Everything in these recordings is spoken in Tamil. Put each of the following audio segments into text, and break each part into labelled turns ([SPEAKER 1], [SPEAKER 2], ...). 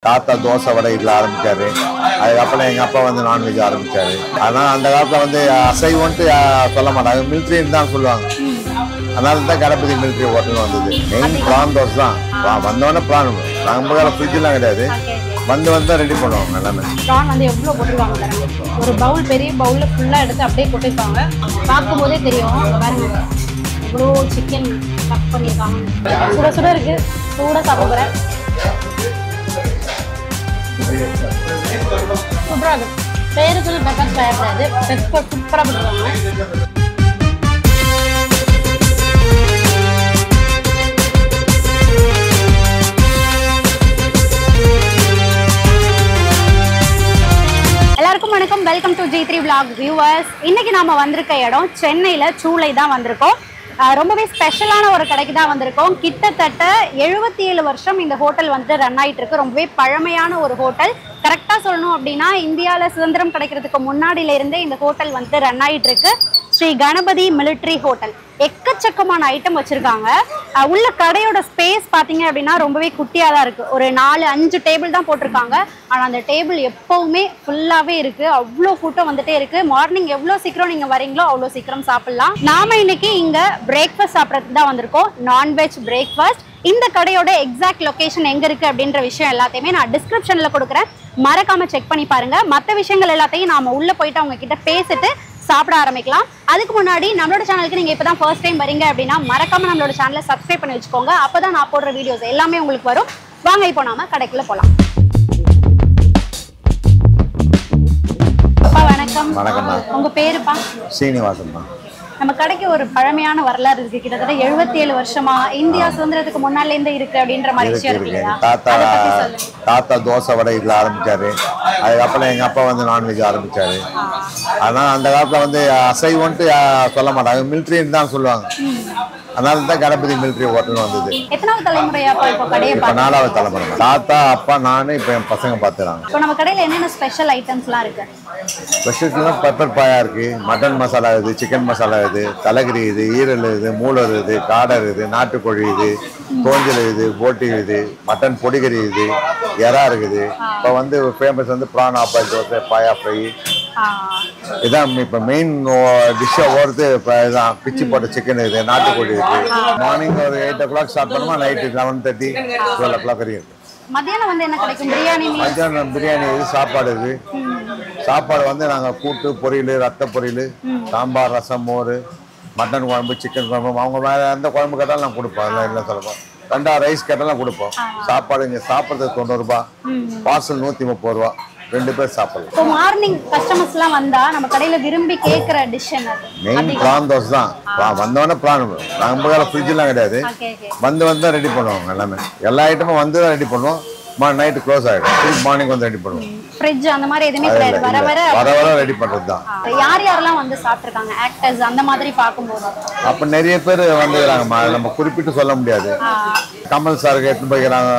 [SPEAKER 1] தாத்தா தோசை வடை இதில் ஆரம்பிச்சாரு. அதுக்கப்புறம் எங்கள் அப்பா வந்து நான்வெஜ் ஆரம்பிச்சாரு. அதனால் அந்த காலத்தில் வந்து அசைவன்ட்டு சொல்ல மாட்டாங்க, மிலிட்ரின்னு தான் சொல்லுவாங்க. அதனால தான் கணபதி மிலிட்ரி ஹோட்டல் வந்தது. மெயின் ப்ரான் தோசை தான் வந்தோடனே ப்ரான். நம்ம கால ஃப்ரிட்ஜெலாம் கிடையாது, வந்து ரெடி பண்ணுவாங்க எல்லாமே.
[SPEAKER 2] ப்ரான் வந்து எவ்வளோ போட்டுருவாங்க, ஒரு பவுல் பெரிய பவுலில் ஃபுல்லாக எடுத்து அப்படியே கொட்டிருப்பாங்க. பார்க்கும்போதே தெரியும் பாருங்க இவ்வளோ சிக்கன் கட் பண்ணியிருக்காங்க. சுட சுட இருக்கு, சூடாக சாப்பிட போகிறேன். சூப்பராக இருக்கு. பேருக்கு வந்து பெப்பர் தயாரிக்காது, பெப்பர் சூப்பராக போட்டுருவாங்க. எல்லாருக்கும் வணக்கம், welcome to G3 vlog viewers. இன்னைக்கு நாம வந்திருக்க இடம் சென்னையில் சூளை தான் வந்திருக்கோம். ரொம்பவே ஸ்பெஷலான ஒரு கடைக்கு தான் வந்திருக்கோம். கிட்டத்தட்ட 77 வருஷம் இந்த ஹோட்டல் வந்துட்டு ரன் ஆகிட்டு இருக்கு. ரொம்பவே பழமையான ஒரு ஹோட்டல். கரெக்டாக சொல்லணும் அப்படின்னா இந்தியாவில் சுதந்திரம் கிடைக்கிறதுக்கு முன்னாடியிலேருந்தே இந்த ஹோட்டல் வந்துட்டு ரன் ஆகிட்டு இருக்கு. Shri Ganapathi military hotel. எக்கச்சக்கமான ஐட்டம் வச்சுருக்காங்க. உள்ள கடையோட ஸ்பேஸ் பார்த்தீங்க அப்படின்னா ரொம்பவே குட்டியாக தான் இருக்குது. ஒரு 4-5 டேபிள் தான் போட்டிருக்காங்க. ஆனால் அந்த டேபிள் எப்போவுமே ஃபுல்லாகவே இருக்குது. அவ்வளோ கூட்டம் வந்துட்டே இருக்குது. மார்னிங் எவ்வளோ சீக்கிரம் நீங்கள் வரீங்களோ அவ்வளோ சீக்கிரம் சாப்பிட்லாம். நாம் இன்னைக்கு இங்கே பிரேக்ஃபாஸ்ட் சாப்பிட்றதுக்கு தான் வந்திருக்கோம். Non veg breakfast. இந்த கடையோட எக்ஸாக்ட் லொகேஷன் எங்கே இருக்குது அப்படின்ற விஷயம் எல்லாத்தையுமே நான் டிஸ்கிரிப்ஷனில் கொடுக்குறேன், மறக்காமல் செக் பண்ணி பாருங்கள். மற்ற விஷயங்கள் எல்லாத்தையும் நாம் உள்ளே போயிட்டு அவங்க கிட்ட பேசிட்டு சாப்பிட ஆரம்பிக்கலாம். அதுக்கு முன்னாடி நம்மளோட சேனலுக்கு நீங்கள் இப்போ தான் ஃபர்ஸ்ட் டைம் வரீங்க அப்படின்னா மறக்காமல் நம்மளோட சேனலை சப்ஸ்கிரைப் பண்ணி வச்சுக்கோங்க. அப்போ தான் நான் போடுற வீடியோஸ் எல்லாமே உங்களுக்கு வரும். வாங்க இப்போ நாம கடைக்குள்ள போகலாம். அப்பா வணக்கம்.
[SPEAKER 1] வணக்கம்.
[SPEAKER 2] உங்கள் பேருப்பா?
[SPEAKER 1] சீனிவாசன் தான்.
[SPEAKER 2] நம்ம கடைக்கு ஒரு பழமையான வரலாறு இருக்கு. கிட்டத்தட்ட 77 வருஷமா இந்தியா சுதந்திரத்துக்கு முன்னால இருந்து இருக்கு அப்படின்ற மாதிரி விஷயம் இருக்கு இல்லையா?
[SPEAKER 1] தாத்தா தோசை வடை இதில் ஆரம்பிச்சாரு. அதுக்கப்புறம் எங்கள் அப்பா வந்து நான்வெஜ் ஆரம்பிச்சாரு. அதனால் அந்த காலத்தில் வந்து அசைவன்ட்டு சொல்ல மாட்டாங்க, மிலிட்ரின்னு தான் சொல்லுவாங்க. அதனால தான் கணபதி மிலிட்ரி ஹோட்டல் வந்தது.
[SPEAKER 2] எத்தனாவது தலைமுறையா இப்போ கடையை?
[SPEAKER 1] இப்போ 4வது தலைமுறை. தாத்தா, அப்பா, நான், இப்போ என் பசங்க பார்த்துறாங்க.
[SPEAKER 2] இப்போ நம்ம கடையில் என்னென்ன ஸ்பெஷல் ஐட்டம்ஸ்லாம் இருக்கு?
[SPEAKER 1] ஸ்பெஷல்ஸ்லாம் பெப்பர் பாயா இருக்கு, மட்டன் மசாலா இருக்குது, சிக்கன் மசாலா இருக்குது, தலைகறி இது, ஈரல் இது, மூளை இருக்குது, காடை இருக்குது, நாட்டுக்கோழி இது, தோஞ்சல் இது, போட்டி இது, மட்டன் பொடிகறி இது, எறா இருக்குது. இப்போ வந்து ஃபேமஸ் வந்து ப்ரான் ஆப்பாயில் தோசை, பாயா ஃப்ரை. இதான் இப்போ மெயின் டிஷ்ஷாக ஓடுறது. இப்போ இதுதான் பிச்சு போட்ட சிக்கன் இது, நாட்டுக்கோழி இருக்குது. மார்னிங் ஒரு 8 o'clock ஸ்டார்ட் பண்ணுமா, நைட்டு 11:30 12 o'clock வரைக்கும் இருக்குது.
[SPEAKER 2] மத்தியானம் வந்து என்ன கிடைக்கும்? பிரியாணி.
[SPEAKER 1] மத்தியானம் பிரியாணி இது, சாப்பாடு இது. சாப்பாடு வந்து நாங்கள் கூட்டு பொரியல், ரத்த பொரியல், சாம்பார், ரசம், மோர், மட்டன் குழம்பு, சிக்கன் குழம்பு, அவங்க வேறு எந்த குழம்பு கேட்டாலும் நாங்கள் கொடுப்போம். அதெல்லாம் இல்லை சொல்லப்போம். 2 ரைஸ் கேட்டாலும் கொடுப்போம். சாப்பாடு இங்கே சாப்பிட்றதுக்கு 90 ரூபா, பார்சல் 130 ரூபா, 2 பேர் சாப்பிடலாம்.
[SPEAKER 2] இப்போ மார்னிங் கஸ்டமர்ஸ்லாம் வந்தா நம்ம கடையில விரும்பி கேட்குற டிஷ் என்ன?
[SPEAKER 1] மெயின் ப்ரான் தோசை தான். வந்தோடனே ப்ரான். நம்ம கால ஃப்ரிட்ஜெலாம் கிடையாது, வந்து தான் ரெடி பண்ணுவாங்க எல்லாமே. எல்லா ஐட்டமும் வந்து தான் ரெடி பண்ணுவோம். நைட்டு க்ளோஸ் ஆகிடும், மார்னிங் வந்து ரெடி பண்ணுவோம்.
[SPEAKER 2] ஃப்ரிட்ஜ் அந்த மாதிரி எதுவுமே கிடையாது, வர
[SPEAKER 1] வர ரெடி பண்ணுறது தான்.
[SPEAKER 2] யாரெல்லாம் வந்து சாப்பிட்ருக்காங்க ஆக்டர்ஸ் அந்த மாதிரி பார்க்கும்போது?
[SPEAKER 1] அப்போ நிறைய பேர் வந்துக்கிறாங்கம்மா, நம்ம குறிப்பிட்டு சொல்ல முடியாது. கமல் சாருக்கு எடுத்துன்னு போய்க்கிறாங்க,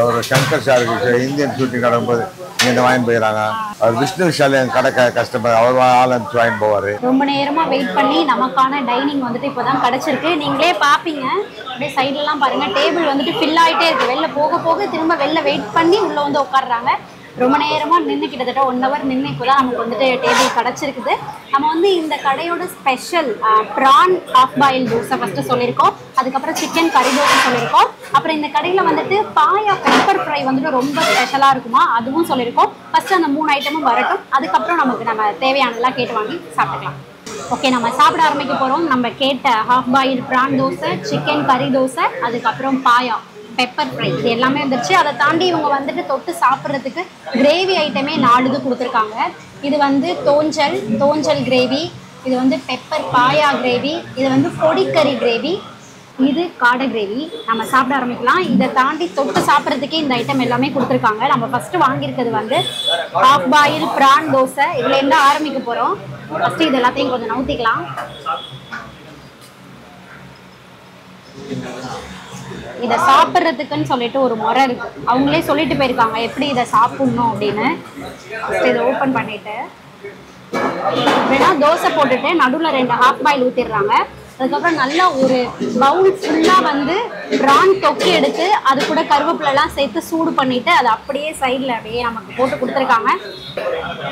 [SPEAKER 1] ஒரு சங்கர் சாருக்கு இந்தியன் ஷூட்டிங் நடக்கும்போது இங்கே வாங்கிட்டு போயிடறாங்க. அவர் விஷ்ணு விஷால் என் கடை கஸ்டமர், அவர் ஆரம்பிச்சு வாங்கிட்டு போவார்.
[SPEAKER 2] ரொம்ப நேரமாக வெயிட் பண்ணி நமக்கான டைனிங் வந்துட்டு இப்போ தான் கிடச்சிருக்கு. நீங்களே பார்ப்பீங்க, அப்படியே சைட்லலாம் பாருங்கள், டேபிள் வந்துட்டு ஃபில் ஆகிட்டே இருக்குது. வெளில போக போக திரும்ப வெளில வெயிட் பண்ணி உள்ளே வந்து உட்காடுறாங்க. ரொம்ப நேரமாக நின்று கிட்டத்தட்ட 1 hour நின்று இப்போ தான் நமக்கு வந்துட்டு டேபிள் கிடச்சிருக்குது. நம்ம வந்து இந்த கடையோட special prawn half boil dosa first சொல்லியிருக்கோம். அதுக்கப்புறம் சிக்கன் கறி தோசை சொல்லியிருக்கோம். அப்புறம் இந்த கடையில் வந்துட்டு பாயா பெப்பர் ஃப்ரை வந்துட்டு ரொம்ப ஸ்பெஷலாக இருக்குமா, அதுவும் சொல்லியிருக்கோம். ஃபஸ்ட்டு அந்த 3 ஐட்டமும் வரட்டும், அதுக்கப்புறம் நம்ம தேவையானதெல்லாம் கேட்டு வாங்கி சாப்பிட்டுக்கலாம். ஓகே, நம்ம சாப்பிட ஆரம்பிக்க போகிறோம். நம்ம கேட்ட half boil prawn dosa, chicken கறி தோசை, அதுக்கப்புறம் பாயா பெப்பர் ஃப்ரை, இது எல்லாமே வந்துருச்சு. அதை தாண்டி இவங்க வந்துட்டு தொட்டு சாப்பிட்றதுக்கு கிரேவி ஐட்டமே 4 இது கொடுத்துருக்காங்க. இது வந்து தோஞ்சல் கிரேவி, இது வந்து பெப்பர் பாயா கிரேவி, இது வந்து பொடிக்கறி கிரேவி, இது காடை கிரேவி. நம்ம சாப்பிட ஆரம்பிக்கலாம். இதை தாண்டி தொட்டு சாப்பிட்றதுக்கே இந்த ஐட்டம் எல்லாமே கொடுத்துருக்காங்க. நம்ம ஃபஸ்ட்டு வாங்கியிருக்கிறது வந்து ஹாஃப் பாயில் ப்ரான் தோசை. இதில் என்ன ஆரம்பிக்க போகிறோம். ஃபஸ்ட்டு இது எல்லாத்தையும் கொஞ்சம் நவுத்திக்கலாம். இதை சாப்பிட்றதுக்குன்னு சொல்லிட்டு ஒரு முறை இருக்கு, அவங்களே சொல்லிட்டு போயிருக்காங்க எப்படி இதை சாப்பிடணும் அப்படின்னு. இதை ஓப்பன் பண்ணிட்டு வேணா தோசை போட்டுட்டு நடுவில் 2 ஹாஃப் பாயில் ஊற்றிடுறாங்க. அதுக்கப்புறம் நல்லா ஒரு பவுல் ஃபுல்லாக வந்து ப்ரான் தொக்கி எடுத்து அது கூட கருவேப்பிலெல்லாம் சேர்த்து சூடு பண்ணிவிட்டு அதை அப்படியே சைடில் அப்படியே நமக்கு போட்டு கொடுத்துருக்காங்க.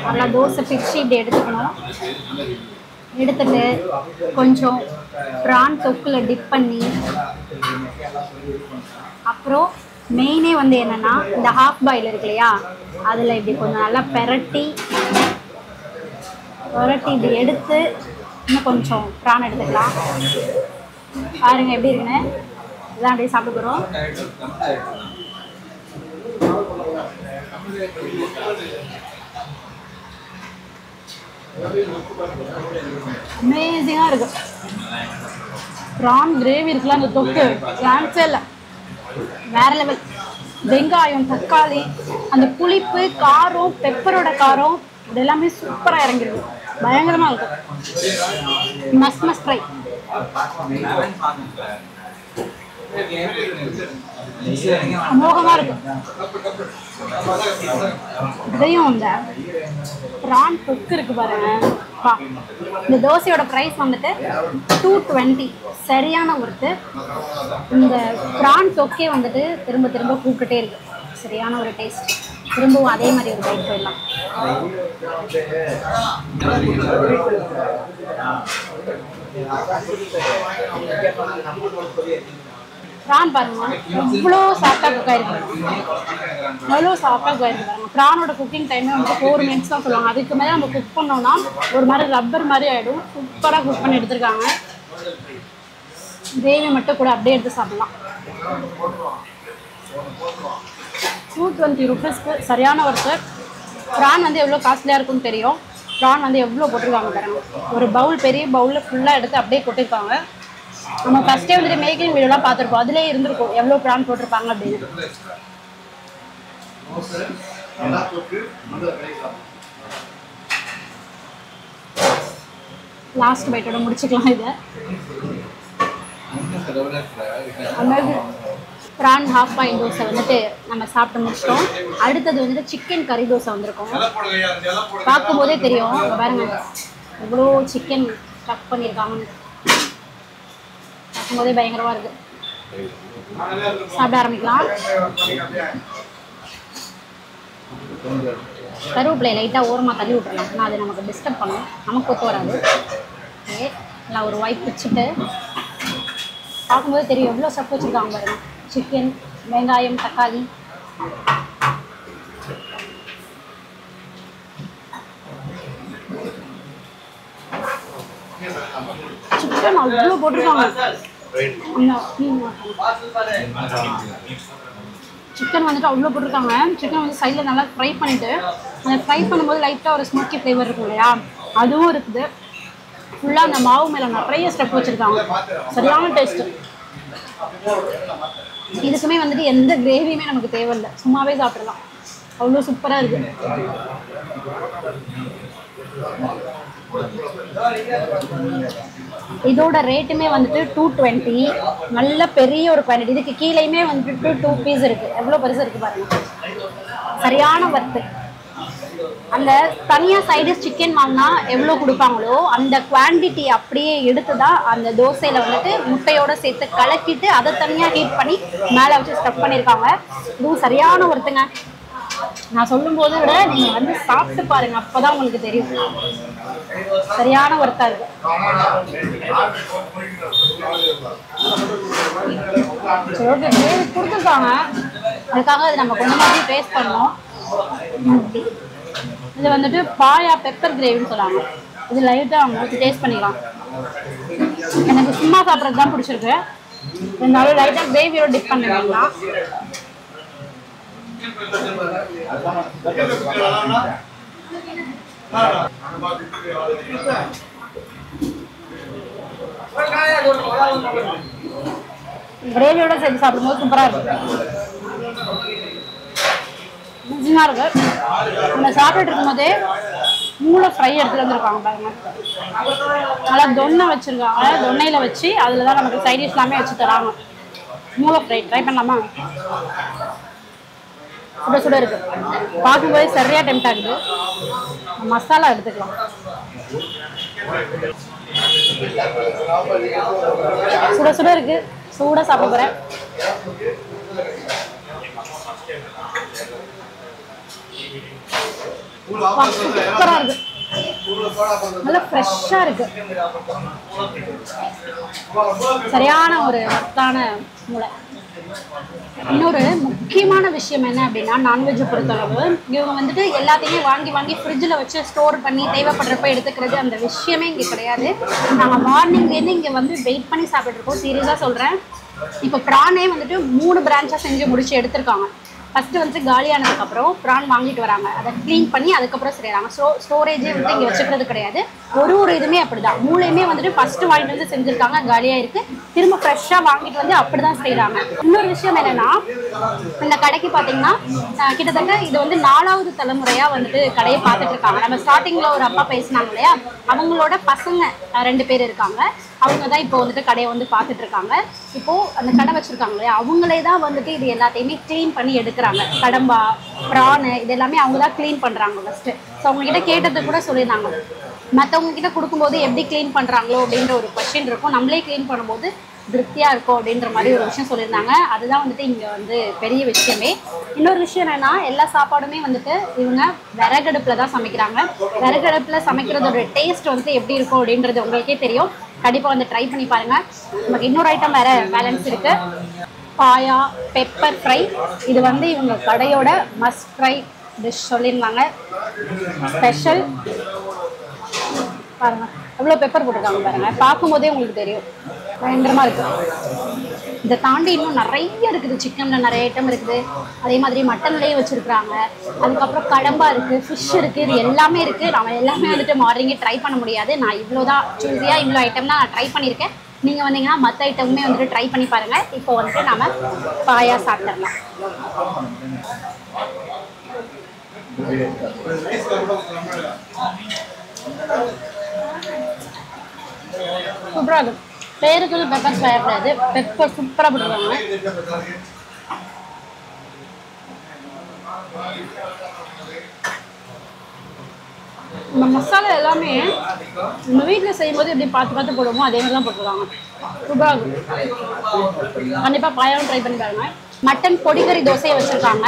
[SPEAKER 2] நல்லா தோசை பிச்சு இப்படி எடுத்துக்கணும். எடுத்துட்டு கொஞ்சம் ப்ரான் தொக்கில் டிப் பண்ணி, அப்புறம் மெயினே வந்து என்னென்னா இந்த ஹாஃப் பாயில் இருக்கு இல்லையா, அதில் இப்படி கொஞ்சம் நல்லா பெரட்டி இப்படி எடுத்து இன்னும் கொஞ்சம் ப்ரான் எடுத்துக்கலாம். பாருங்க எப்படி இருக்குன்னு. இதான் அப்படியே சாப்பிட போகிறோம். அமேசிங்காக இருக்கு. ப்ரான் கிரேவி இருக்குல்ல, அந்த தொக்கு சான்ஸே இல்லை, வேற லெவல். வெங்காயம், தக்காளி, அந்த புளிப்பு, காரம், பெப்பரோட காரம், இது எல்லாமே சூப்பராக இறங்கிருக்கு. பயங்கரமாக இருக்கும். Must try. அமோகமாக இருக்கும். இதையும் இந்த ப்ரான் தொக்கு இருக்கு பாருங்க. இந்த தோசையோட ப்ரைஸ் வந்துட்டு 220. சரியான ஒருத்து. இந்த ப்ரான் தொக்கே வந்துட்டு திரும்ப திரும்ப கூப்பிட்டுட்டே இருக்கு. சரியான ஒரு டேஸ்ட். திரும்பவும் அதே மாதிரி ஒரு பைட் போயிடலாம். ப்ரான் பாருங்க எவ்வளோ சாஃப்டாக குக் ஆயிருக்கு. எவ்வளோ சாஃப்டாக குக் ஆயிருக்கு பாருங்க. ப்ரானோட குக்கிங் டைமே வந்து 4 minutes தான் சொல்லுவாங்க. அதுக்கு மேலே நம்ம குக் பண்ணோம்னா ஒரு மாதிரி ரப்பர் மாதிரி ஆகிடும். சூப்பராக குக் பண்ணி எடுத்துருக்காங்க. கிரேவி மட்டும் கூட அப்படியே எடுத்து சாப்பிடலாம். 220 rupeesக்கு சரியான ஒர்க்கு. ப்ரான் வந்து எவ்வளோ காஸ்ட்லியாக இருக்குன்னு தெரியும். ப்ரான் வந்து எவ்வளோ போட்டிருக்காங்க பாருங்க. ஒரு பவுல், பெரிய பவுலில் ஃபுல்லாக எடுத்து அப்படியே கொட்டிருக்காங்க. நம்ம ஃபஸ்ட்டே வந்துட்டு மேக்கிங் வீடியோலாம் பார்த்துருப்போம். அதிலே இருந்திருக்கும் எவ்வளோ ப்ரான் போட்டிருப்பாங்க அப்படின்னு. லாஸ்ட் பைட்டோட முடிச்சுக்கலாம் இதை. ப்ரான் ஹாஃப் பாயில் தோசை வந்துட்டு நம்ம சாப்பிட்டு முடிச்சிட்டோம். அடுத்தது வந்துட்டு சிக்கன் கறி தோசை வந்திருக்கோம். பார்க்கும்போதே தெரியும் பாருங்க எவ்வளோ சிக்கன் ஸ்டஃப் பண்ணியிருக்காங்கன்னு. பார்க்கும்போதே பயங்கரமாக இருக்குது. சாப்பிட ஆரம்பிக்கலாம். கருவேப்பிலையை லைட்டாக ஓரமாக தள்ளி விட்டுறலாம். ஆனால் அது நமக்கு டிஸ்டர்ப் பண்ணும், நமக்கு ஒத்து வராது. ஓகே, நல்லா ஒரு வாய் பிடிச்சிட்டு பார்க்கும்போது தெரியும் எவ்வளோ ஸ்டஃப் வச்சுருக்காங்க பாருங்க. சிக்கன், வெங்காயம், தக்காளி. சிக்கன் அவ்வளோ போட்டிருக்காங்க. சிக்கன் வந்துட்டு அவ்வளோ போட்டிருக்காங்க. சிக்கன் வந்து சைடில் நல்லா ஃப்ரை பண்ணிவிட்டு, அந்த ஃப்ரை பண்ணும்போது லைட்டாக ஒரு ஸ்மோக்கி ஃப்ளேவர் இருக்கும் இல்லையா, அதுவும் இருக்குது. ஃபுல்லாக அந்த மாவு மேலே நிறைய ஸ்டெப் வச்சுருக்காங்க. சரியான டேஸ்ட்டு. இதுக்குமே வந்துட்டு எந்த கிரேவியுமே நமக்கு தேவையில்லை, சும்மாவே சாப்பிடலாம். அவ்வளோ சூப்பராக இருக்குது. இதோட ரேட்டுமே வந்துட்டு 220. நல்ல பெரிய ஒரு குவான்டிட்டி. இதுக்கு கீழேயுமே வந்துட்டு 2 பீஸ் இருக்குது. எவ்வளோ பெருசாக இருக்குது பாருங்க. சரியான வர்த்து. அந்த தனியாக சைடிஷ் சிக்கன் வாங்கினா எவ்வளோ கொடுப்பாங்களோ அந்த குவான்டிட்டி அப்படியே எடுத்து தான் அந்த தோசையில் வந்துட்டு முட்டையோடு சேர்த்து கலக்கிட்டு அதை தனியாக ஹீட் பண்ணி மேலே வச்சு ஸ்டஃப் பண்ணியிருக்காங்க. இதுவும் சரியான ஒருத்துங்க. நான் சொல்லும்போது விட நீங்கள் வந்து சாப்பிட்டு பாருங்க, அப்போ தான் உங்களுக்கு தெரியும். சரியான ஒர்த்தாக இருக்கு. சரி, ஓகே, கிரேவி கொடுத்துருக்காங்க. அதுக்காக அது நம்ம கொஞ்சமாக டேஸ்ட் பண்ணோம். இது வந்துட்டு பாயா பெப்பர் கிரேவின்னு சொல்லுவாங்க. இது லைட்டாக அவங்க டேஸ்ட் பண்ணிக்கலாம். எனக்கு சும்மா சாப்பிட்றது தான் பிடிச்சிருக்கு. இருந்தாலும் லைட்டாக கிரேவியோட டிப் பண்ணிக்கலாம். கிரேவியோட சேர்த்து சாப்பிடும்போது சூப்பராக இருக்கு. மிஜினாக இருக்கு. நம்ம சாப்பிட்டுட்டு இருக்கும்போதே மூளை ஃப்ரை எடுத்துகிட்டு வந்துருக்காங்க பாருங்க. நல்லா தொன்னை வச்சுருக்காங்க. தொன்னையில் வச்சு அதில் தான் நமக்கு சைடிஷ் எல்லாமே வச்சு தராங்க. மூளை ஃப்ரை ட்ரை பண்ணலாமா? சுட சுட இருக்கு. பார்க்கும்போது சரியாக டெம்ட் ஆகுது. மசாலா எடுத்துக்கலாம். சுட சுட இருக்கு, சூடாக சாப்பிட போகிறேன். சூப்பராக இருக்கு, நல்லா ஃப்ரெஷ்ஷாக இருக்கு. சரியான ஒரு வர்த்தான மூளை. இன்னொரு முக்கியமான விஷயம் என்ன அப்படின்னா, நான்வெஜ் பொறுத்தளவு இவங்க வந்துட்டு எல்லாத்தையுமே வாங்கி ஃப்ரிட்ஜில் வச்சு ஸ்டோர் பண்ணி தேவைப்படுறப்ப எடுத்துக்கிறது அந்த விஷயமே இங்கே கிடையாது. நாங்கள் மார்னிங்லேருந்து இங்கே வந்து வெயிட் பண்ணி சாப்பிட்ருக்கோம். சீரியஸாக சொல்கிறேன். இப்போ ப்ரானே வந்துட்டு 3 பிரான்ச்சாக செஞ்சு முடிச்சு எடுத்திருக்காங்க. ஃபஸ்ட்டு வந்து காலியானதுக்கப்புறம் ப்ரான் வாங்கிட்டு வராங்க, அதை க்ளீன் பண்ணி அதுக்கப்புறம் செய்கிறாங்க. ஸ்டோரேஜே வந்து இங்கே வச்சுக்கிறது கிடையாது. ஒரு இதுவுமே அப்படி தான். மூளையுமே வந்துட்டு ஃபஸ்ட்டு வாங்கிட்டு வந்து செஞ்சுருக்காங்க, காலியாக இருக்குது, திரும்ப ஃப்ரெஷ்ஷாக வாங்கிட்டு வந்து அப்படி தான் செய்கிறாங்க. இன்னொரு விஷயம் என்னென்னா, இந்த கடைக்கு பார்த்தீங்கன்னா கிட்டத்தட்ட இது வந்து 4வது தலைமுறையாக வந்துட்டு கடையை பார்த்துட்டு இருக்காங்க. நம்ம ஸ்டார்டிங்கில் ஒரு அப்பா பேசினாங்க இல்லையா, அவங்களோட பசங்க 2 பேர் இருக்காங்க. அவங்க தான் இப்போ வந்துட்டு கடையை வந்து பார்த்துட்டு இருக்காங்க. இப்போது அந்த கடை வச்சுருக்காங்க இல்லையா, அவங்களே தான் வந்துட்டு இது எல்லாத்தையுமே க்ளீன் பண்ணி எடுக்கிறாங்க. கடம்பா, ப்ரானு இது எல்லாமே அவங்க தான் க்ளீன் பண்ணுறாங்க ஃபஸ்ட்டு. ஸோ அவங்ககிட்ட கேட்டது கூட சொல்லியிருந்தாங்க, மற்றவங்க கிட்ட கொடுக்கும்போது எப்படி க்ளீன் பண்ணுறாங்களோ அப்படின்ற ஒரு கொஸ்டின் இருக்கும், நம்மளே க்ளீன் பண்ணும்போது திருப்தியாக இருக்கும் அப்படின்ற மாதிரி ஒரு விஷயம் சொல்லியிருந்தாங்க. அதுதான் வந்துட்டு இங்கே வந்து பெரிய விஷயமே. இன்னொரு விஷயம் என்னென்னா, எல்லா சாப்பாடுமே வந்துட்டு இவங்க விறகடுப்பில் தான் சமைக்கிறாங்க. விறகடுப்பில் சமைக்கிறதோட டேஸ்ட் வந்துட்டு எப்படி இருக்கும் அப்படின்றது உங்களுக்கே தெரியும். கண்டிப்பாக வந்து ட்ரை பண்ணி பாருங்கள். நமக்கு இன்னொரு ஐட்டம் வேறு பேலன்ஸ் இருக்குது, பாயா பெப்பர் ஃப்ரை. இது வந்து இவங்க கடையோட மஸ்ட் ஃப்ரை டிஷ் சொல்லியிருந்தாங்க, ஸ்பெஷல். பாருங்கள் எவ்வளோ பெப்பர் போட்டிருக்காங்க பாருங்கள், பார்க்கும்போதே உங்களுக்கு தெரியும், பயங்கரமாக இருக்குது. இதை தாண்டி இன்னும் நிறைய இருக்குது. சிக்கனில் நிறைய ஐட்டம் இருக்குது, அதே மாதிரி மட்டன்லேயே வச்சுருக்குறாங்க, அதுக்கப்புறம் கடம்பா இருக்குது, ஃபிஷ் இருக்குது, இது எல்லாமே இருக்குது. நம்ம எல்லாமே வந்துட்டு மார்னிங்கே ட்ரை பண்ண முடியாது. நான் இவ்வளோ தான் சூஸியாக இவ்வளோ ஐட்டம் தான் நான் ட்ரை பண்ணியிருக்கேன். நீங்கள் வந்தீங்கன்னா மற்ற ஐட்டமுமே வந்துட்டு ட்ரை பண்ணி பாருங்கள். இப்போ வந்துட்டு நம்ம பாயா சாப்பிட்றலாம். சூப்பராக இருக்கும். பேருக்கு பெப்பர் ஃப்ரை கிடையாது, பெப்பர் சூப்பராக போட்டுருவாங்க. இந்த மசாலா எல்லாமே நம்ம வீட்டில் செய்யும்போது எப்படி பார்த்து போடுவோமோ அதே மாதிரி தான் போட்டுருக்காங்க. சூப்பராக இருக்கும். கண்டிப்பாக பாயாவும் ட்ரை பண்ணி பாருங்க. மட்டன் பொடிக்கறி தோசையை வச்சுருக்காங்க.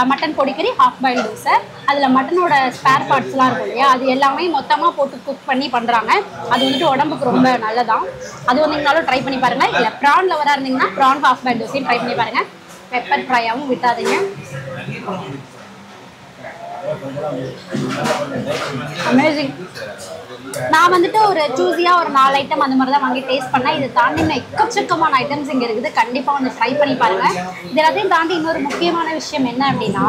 [SPEAKER 2] மட்டன் பொடிக்கறி ஹாஃப் பாயில் தோசை. அதில் மட்டனோட ஸ்பேர் பார்ட்ஸ்லாம் இருக்கும் இல்லையா, அது எல்லாமே மொத்தமாக போட்டு குக் பண்ணி பண்ணுறாங்க. அது வந்துட்டு உடம்புக்கு ரொம்ப நல்லதான். அது வந்தீங்கனாலும் ட்ரை பண்ணி பாருங்கள். இல்லை ப்ரான் லவராக இருந்தீங்கன்னா ப்ரான் ஹாஃப் பாயில் தோசையும் ட்ரை பண்ணி பாருங்கள். பெப்பர் ஃப்ரையாகவும் விட்டாதீங்க. அமேசிங். நான் வந்துட்டு ஒரு சூஸியாக ஒரு 4 ஐட்டம் அந்த மாதிரி தான் வாங்கி டேஸ்ட் பண்ணேன். இதை தாண்டி இன்னும் எக்கச்சக்கமான ஐட்டம்ஸ் இங்கே இருக்குது. கண்டிப்பாக வந்து ட்ரை பண்ணி பாருங்கள். இது எல்லாத்தையும் தாண்டி இன்னொரு முக்கியமான விஷயம் என்ன அப்படின்னா,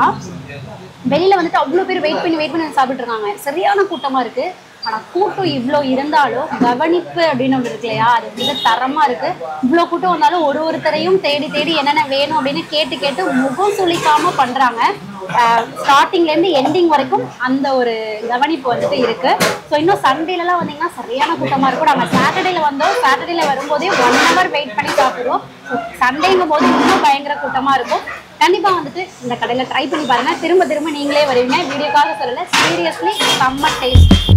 [SPEAKER 2] வெளியில் வந்துட்டு அவ்வளோ பேர் வெயிட் பண்ணி சாப்பிட்ருக்காங்க. சரியான கூட்டமாக இருக்குது. ஆனால் கூட்டம் இவ்வளோ இருந்தாலும் கவனிப்பு அப்படின்னு ஒன்று இருக்கு இல்லையா, அது மிக தரமாக இருக்குது. இவ்வளோ கூட்டம் வந்தாலும் ஒருத்தரையும் தேடி என்னென்ன வேணும் அப்படின்னு கேட்டு முகம் சுளிக்காமல் பண்ணுறாங்க. ஸ்டார்டிங்லேருந்து எண்டிங் வரைக்கும் அந்த ஒரு கவனிப்பு வந்துட்டு இருக்குது. ஸோ இன்னும் சண்டேலலாம் வந்தீங்கன்னா சரியான கூட்டமாக இருக்கும். நாங்கள் சாட்டர்டேல வந்தோம். சாட்டர்டேல வரும்போதே 1 hour வெயிட் பண்ணி சாப்பிடுவோம். ஸோ சண்டேங்கும் போது இன்னும் பயங்கர கூட்டமாக இருக்கும். கண்டிப்பாக வந்துட்டு இந்த கடையில் ட்ரை பண்ணி பாருங்கள். திரும்ப நீங்களே வருவீங்க. வீடியோக்காக சொல்லலை, சீரியஸ்லி செம்ம டேஸ்ட்.